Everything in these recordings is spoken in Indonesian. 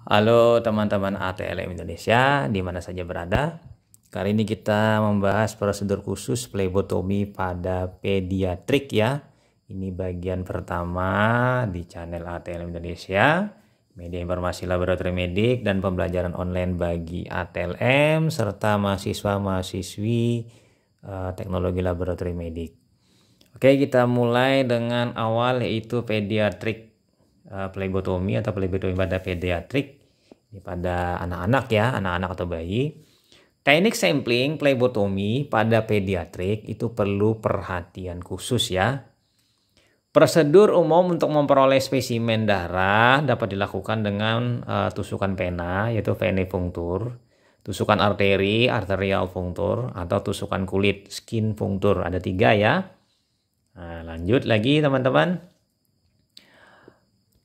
Halo teman-teman ATLM Indonesia, di mana saja berada. Kali ini kita membahas prosedur khusus plebotomi pada pediatrik ya. Ini bagian pertama di channel ATLM Indonesia, media informasi laboratorium medik dan pembelajaran online bagi ATLM serta mahasiswa-mahasiswi teknologi laboratorium medik. Oke, kita mulai dengan awal yaitu pediatrik plebotomi atau plebotomi pada pediatrik pada anak-anak ya, anak-anak atau bayi. Teknik sampling plebotomi pada pediatrik itu perlu perhatian khusus ya. Prosedur umum untuk memperoleh spesimen darah dapat dilakukan dengan tusukan pena yaitu venipunctur, tusukan arteri arterial punctur, atau tusukan kulit skin punctur. Ada 3 ya. Nah, lanjut lagi teman-teman.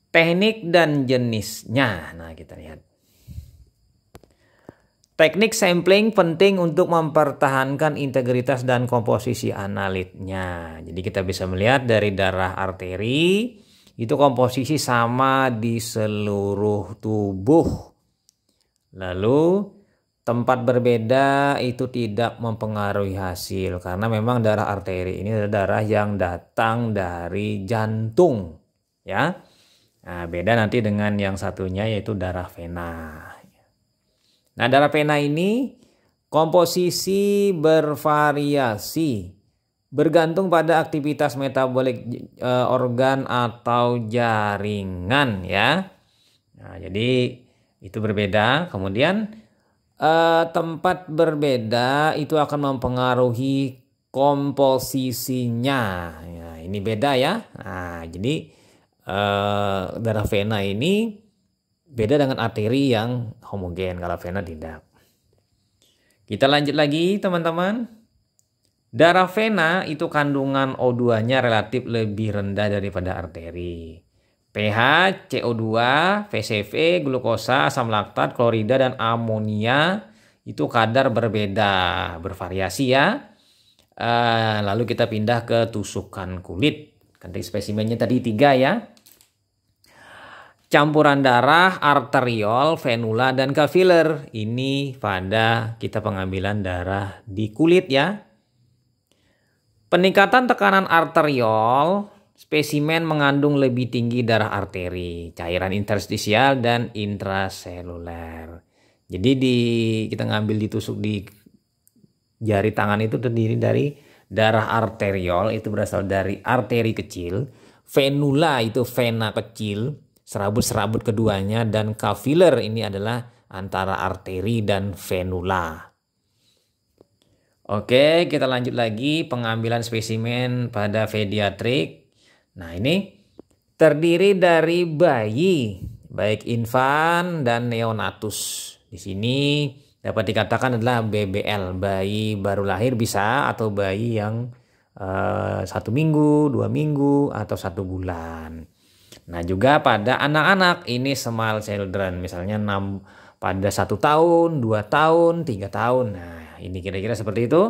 Teknik dan jenisnya. Nah, kita lihat. Teknik sampling penting untuk mempertahankan integritas dan komposisi analitnya. Jadi kita bisa melihat dari darah arteri itu komposisi sama di seluruh tubuh. Lalu tempat berbeda itu tidak mempengaruhi hasil karena memang darah arteri ini adalah darah yang datang dari jantung ya. Nah, beda nanti dengan yang satunya yaitu darah vena. Nah, darah vena ini komposisi bervariasi bergantung pada aktivitas metabolik organ atau jaringan ya. Nah, jadi itu berbeda. Kemudian tempat berbeda itu akan mempengaruhi komposisinya. Ya, ini beda ya. Nah, jadi darah vena ini beda dengan arteri yang homogen, kalau vena tidak. Kita lanjut lagi teman-teman. Darah vena itu kandungan O2-nya relatif lebih rendah daripada arteri. pH, CO2, VCV, glukosa, asam laktat, klorida, dan amonia itu kadar berbeda, bervariasi ya. Lalu kita pindah ke tusukan kulit. Nanti spesimennya tadi 3 ya. Campuran darah, arteriol, venula, dan kapiler. Ini pada kita pengambilan darah di kulit ya. Peningkatan tekanan arteriol, spesimen mengandung lebih tinggi darah arteri, cairan interstisial, dan intraseluler. Jadi kita ngambil ditusuk di jari tangan itu terdiri dari darah arteriol, itu berasal dari arteri kecil. Venula itu vena kecil, serabut-serabut keduanya, dan kapiler ini adalah antara arteri dan venula. Oke, kita lanjut lagi pengambilan spesimen pada pediatrik. Nah, ini terdiri dari bayi, baik infan dan neonatus. Di sini dapat dikatakan adalah BBL, bayi baru lahir bisa, atau bayi yang 1 minggu, 2 minggu, atau 1 bulan. Nah, juga pada anak-anak ini small children, misalnya pada 1 tahun, 2 tahun, 3 tahun. Nah, ini kira-kira seperti itu.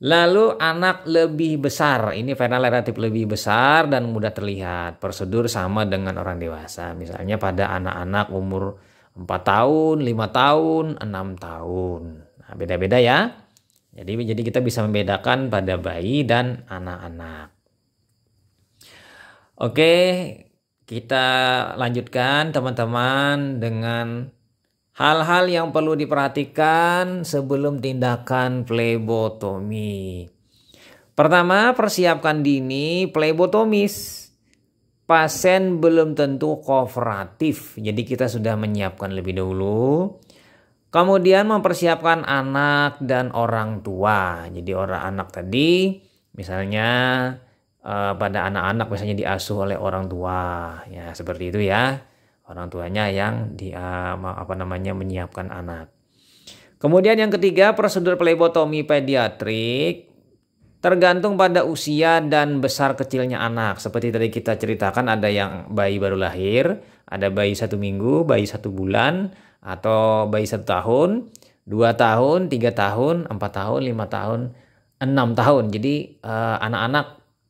Lalu anak lebih besar, ini vena relatif lebih besar dan mudah terlihat. Prosedur sama dengan orang dewasa, misalnya pada anak-anak umur 4 tahun, 5 tahun, 6 tahun. Nah, beda-beda ya. Jadi kita bisa membedakan pada bayi dan anak-anak. Oke, kita lanjutkan teman-teman dengan hal-hal yang perlu diperhatikan sebelum tindakan plebotomi. Pertama, persiapkan dini plebotomis. Pasien belum tentu kooperatif, jadi kita sudah menyiapkan lebih dahulu. Kemudian mempersiapkan anak dan orang tua. Jadi anak tadi misalnya pada anak-anak misalnya diasuh oleh orang tua, ya seperti itu ya. Orang tuanya yang menyiapkan anak. Kemudian yang ketiga, prosedur plebotomi pediatrik tergantung pada usia dan besar kecilnya anak. Seperti tadi kita ceritakan, ada yang bayi baru lahir, ada bayi 1 minggu, bayi 1 bulan, atau bayi 1 tahun, 2 tahun, 3 tahun, 4 tahun, 5 tahun, 6 tahun. Jadi anak-anak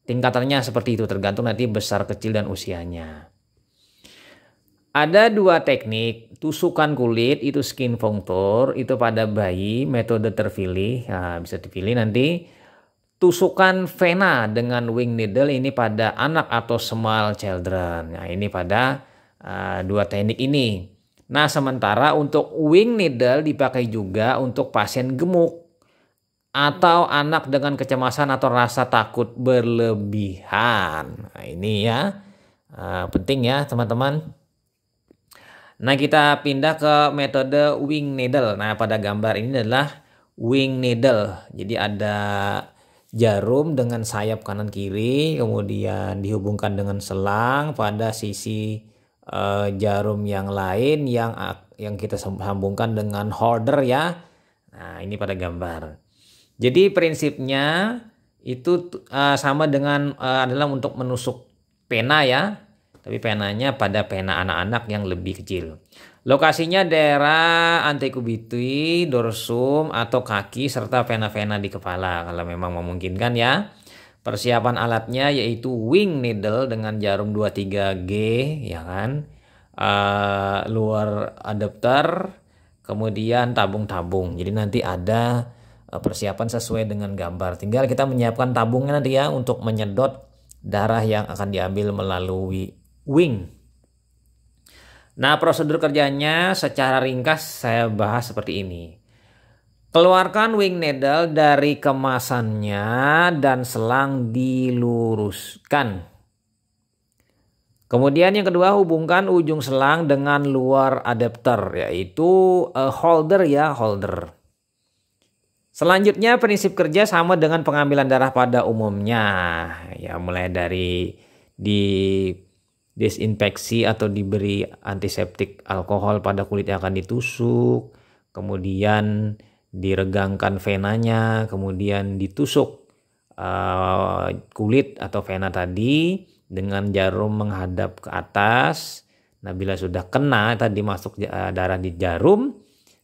tingkatannya seperti itu, tergantung nanti besar kecil dan usianya. Ada dua teknik tusukan kulit, itu skin puncture, itu pada bayi metode terpilih. Nah, bisa dipilih nanti. Tusukan vena dengan wing needle ini pada anak atau small children. Nah, ini pada dua teknik ini. Nah, sementara untuk wing needle dipakai juga untuk pasien gemuk atau anak dengan kecemasan atau rasa takut berlebihan. Nah, ini ya penting ya teman-teman. Nah, kita pindah ke metode wing needle. Nah, pada gambar ini adalah wing needle. Jadi ada jarum dengan sayap kanan kiri, kemudian dihubungkan dengan selang pada sisi jarum yang lain yang kita sambungkan dengan holder ya. Nah, ini pada gambar. Jadi prinsipnya itu sama dengan adalah untuk menusuk pena ya. Tapi penanya pada pena anak-anak yang lebih kecil. Lokasinya daerah antekubiti, dorsum atau kaki serta vena-vena di kepala kalau memang memungkinkan ya. Persiapan alatnya yaitu wing needle dengan jarum 23G ya kan. Luar adapter, kemudian tabung-tabung. Jadi nanti ada persiapan sesuai dengan gambar. Tinggal kita menyiapkan tabungnya nanti ya untuk menyedot darah yang akan diambil melalui wing. Nah, prosedur kerjanya secara ringkas saya bahas seperti ini. Keluarkan wing needle dari kemasannya dan selang diluruskan. Kemudian yang kedua, hubungkan ujung selang dengan luar adapter, yaitu holder ya, holder. Selanjutnya prinsip kerja sama dengan pengambilan darah pada umumnya. Ya, mulai dari disinfeksi atau diberi antiseptik alkohol pada kulit yang akan ditusuk, kemudian diregangkan venanya, kemudian ditusuk kulit atau vena tadi dengan jarum menghadap ke atas. Nah, bila sudah kena tadi masuk darah di jarum,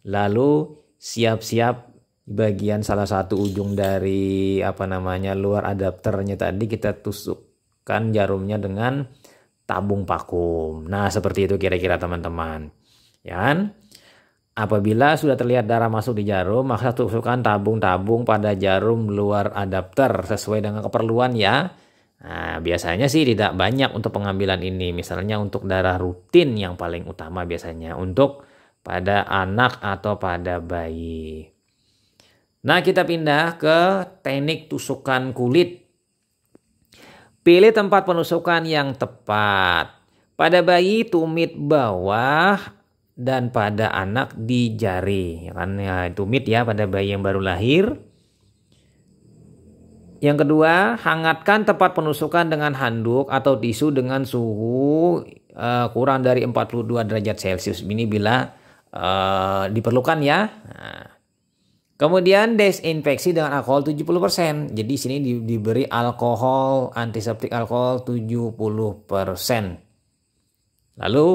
lalu siap-siap bagian salah satu ujung dari luar adapternya tadi kita tusukkan jarumnya dengan tabung vakum. Nah, seperti itu kira-kira teman-teman. Ya kan? Apabila sudah terlihat darah masuk di jarum, maka tusukkan tabung-tabung pada jarum luar adapter sesuai dengan keperluan ya. Nah, biasanya sih tidak banyak untuk pengambilan ini. Misalnya untuk darah rutin yang paling utama biasanya untuk pada anak atau pada bayi. Nah, kita pindah ke teknik tusukan kulit. Pilih tempat penusukan yang tepat. Pada bayi tumit bawah dan pada anak di jari. Ya kan ya, tumit ya pada bayi yang baru lahir. Yang kedua, hangatkan tempat penusukan dengan handuk atau tisu dengan suhu kurang dari 42 derajat Celcius. Ini bila diperlukan ya. Nah. Kemudian desinfeksi dengan alkohol 70%. Jadi sini diberi alkohol, antiseptik alkohol 70%. Lalu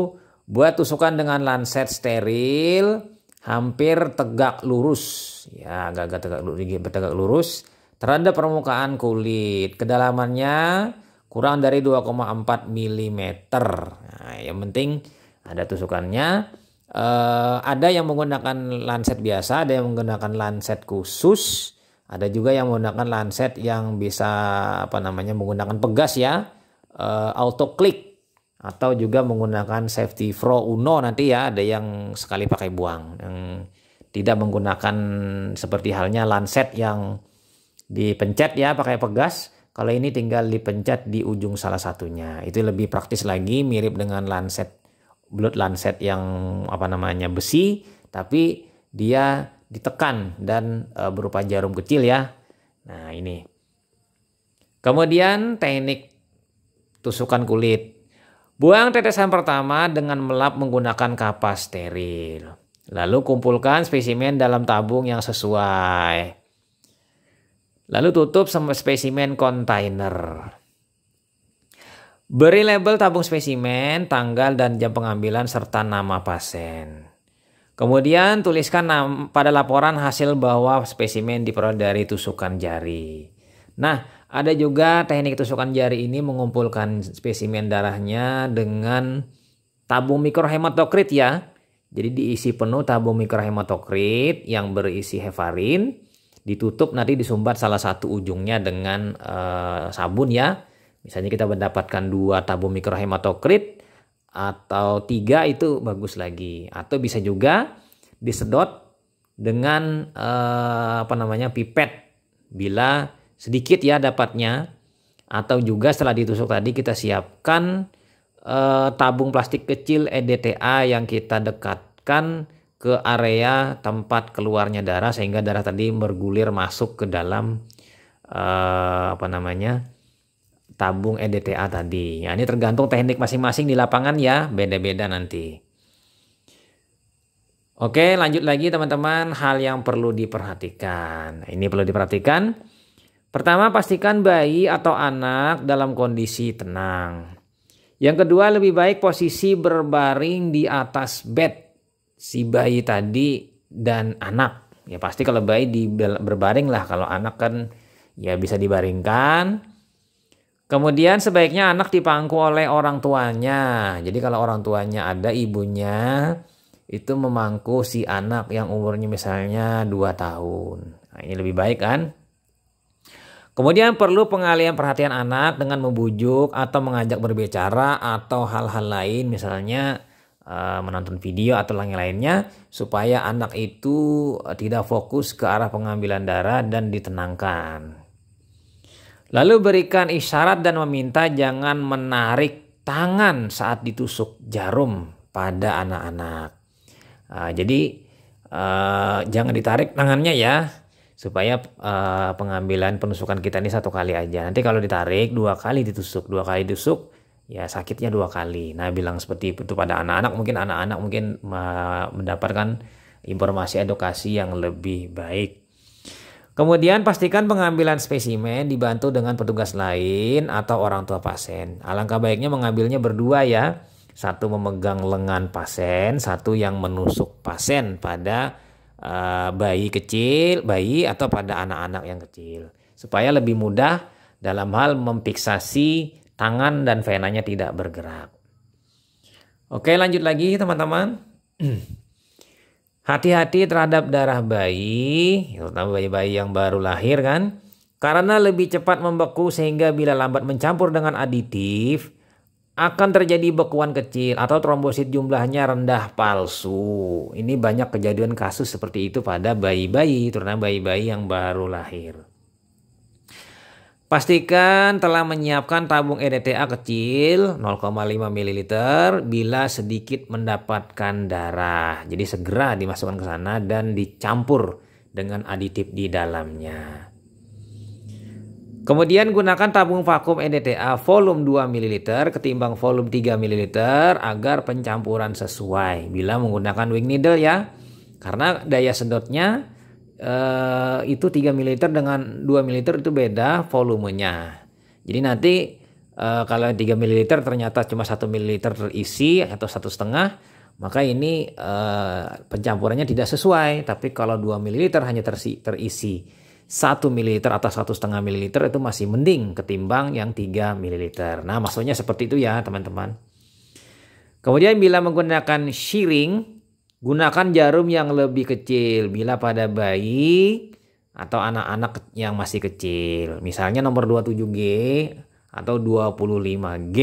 buat tusukan dengan lancet steril hampir tegak lurus. Ya, agak-agak tegak lurus terhadap permukaan kulit. Kedalamannya kurang dari 2,4 mm. Nah, yang penting ada tusukannya. Ada yang menggunakan lancet biasa, ada yang menggunakan lancet khusus, ada juga yang menggunakan lancet yang bisa menggunakan pegas ya, auto click, atau juga menggunakan safety Pro Uno nanti ya, ada yang sekali pakai buang, yang tidak menggunakan seperti halnya lancet yang dipencet ya pakai pegas. Kalau ini tinggal dipencet di ujung salah satunya, itu lebih praktis lagi, mirip dengan lancet blood lancet yang besi, tapi dia ditekan dan berupa jarum kecil ya. Nah, ini. Kemudian teknik tusukan kulit. Buang tetesan pertama dengan melap menggunakan kapas steril. Lalu kumpulkan spesimen dalam tabung yang sesuai. Lalu tutup sama spesimen kontainer. Beri label tabung spesimen, tanggal dan jam pengambilan serta nama pasien. Kemudian tuliskan pada laporan hasil bahwa spesimen diperoleh dari tusukan jari. Nah, ada juga teknik tusukan jari ini mengumpulkan spesimen darahnya dengan tabung mikrohematokrit ya. Jadi diisi penuh tabung mikrohematokrit yang berisi heparin, ditutup nanti disumbat salah satu ujungnya dengan sabun ya. Misalnya kita mendapatkan 2 tabung mikrohematokrit atau 3 itu bagus lagi. Atau bisa juga disedot dengan pipet bila sedikit ya dapatnya. Atau juga setelah ditusuk tadi kita siapkan tabung plastik kecil EDTA yang kita dekatkan ke area tempat keluarnya darah sehingga darah tadi bergulir masuk ke dalam tabung EDTA tadi. Ya, ini tergantung teknik masing-masing di lapangan ya, beda-beda nanti. Oke, lanjut lagi teman-teman, hal yang perlu diperhatikan. Ini perlu diperhatikan. Pertama, pastikan bayi atau anak dalam kondisi tenang. Yang kedua, lebih baik posisi berbaring di atas bed si bayi tadi dan anak. Ya pasti kalau bayi berbaring lah, kalau anak kan ya bisa dibaringkan. Kemudian sebaiknya anak dipangku oleh orang tuanya. Jadi kalau orang tuanya ada, ibunya itu memangku si anak yang umurnya misalnya 2 tahun. Nah, ini lebih baik kan? Kemudian perlu pengalihan perhatian anak dengan membujuk atau mengajak berbicara atau hal-hal lain, misalnya menonton video atau lain-lainnya, supaya anak itu tidak fokus ke arah pengambilan darah dan ditenangkan. Lalu berikan isyarat dan meminta jangan menarik tangan saat ditusuk jarum pada anak-anak. Jadi jangan ditarik tangannya ya. Supaya pengambilan penusukan kita ini 1 kali aja. Nanti kalau ditarik 2 kali ditusuk, 2 kali ditusuk ya sakitnya 2 kali. Nah, bilang seperti itu pada anak-anak, mungkin mendapatkan informasi edukasi yang lebih baik. Kemudian pastikan pengambilan spesimen dibantu dengan petugas lain atau orang tua pasien. Alangkah baiknya mengambilnya berdua ya. 1 memegang lengan pasien, 1 yang menusuk pasien pada bayi atau pada anak-anak yang kecil, supaya lebih mudah dalam hal memfiksasi tangan dan venanya tidak bergerak. Oke, lanjut lagi teman-teman. Hati-hati terhadap darah bayi, terutama bayi-bayi yang baru lahir kan, karena lebih cepat membeku sehingga bila lambat mencampur dengan aditif akan terjadi bekuan kecil atau trombosit jumlahnya rendah palsu. Ini banyak kejadian kasus seperti itu pada bayi-bayi, terutama bayi-bayi yang baru lahir. Pastikan telah menyiapkan tabung EDTA kecil 0,5 ml bila sedikit mendapatkan darah. Jadi segera dimasukkan ke sana dan dicampur dengan aditif di dalamnya. Kemudian gunakan tabung vakum EDTA volume 2 ml ketimbang volume 3 ml agar pencampuran sesuai bila menggunakan wing needle ya. Karena daya sedotnya itu 3 ml dengan 2 ml itu beda volumenya. Jadi nanti kalau 3 ml ternyata cuma 1 ml terisi atau 1,5, maka ini pencampurannya tidak sesuai. Tapi kalau 2 ml hanya terisi 1 ml atau 1,5 ml itu masih mending ketimbang yang 3 ml. Nah, maksudnya seperti itu ya teman-teman. Kemudian bila menggunakan shearing, gunakan jarum yang lebih kecil bila pada bayi atau anak-anak yang masih kecil. Misalnya nomor 27G atau 25G.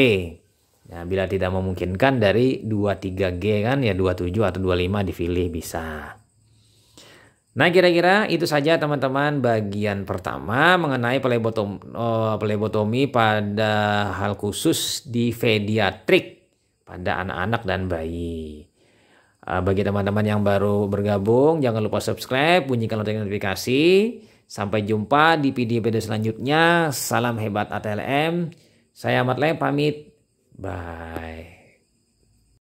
Nah, bila tidak memungkinkan dari 23G kan ya 27 atau 25 dipilih bisa. Nah, kira-kira itu saja teman-teman bagian pertama mengenai plebotomi pada hal khusus di pediatrik pada anak-anak dan bayi. Bagi teman-teman yang baru bergabung, jangan lupa subscribe, bunyikan lonceng notifikasi. Sampai jumpa di video-video selanjutnya. Salam hebat ATLM. Saya Ahmad Lem pamit. Bye.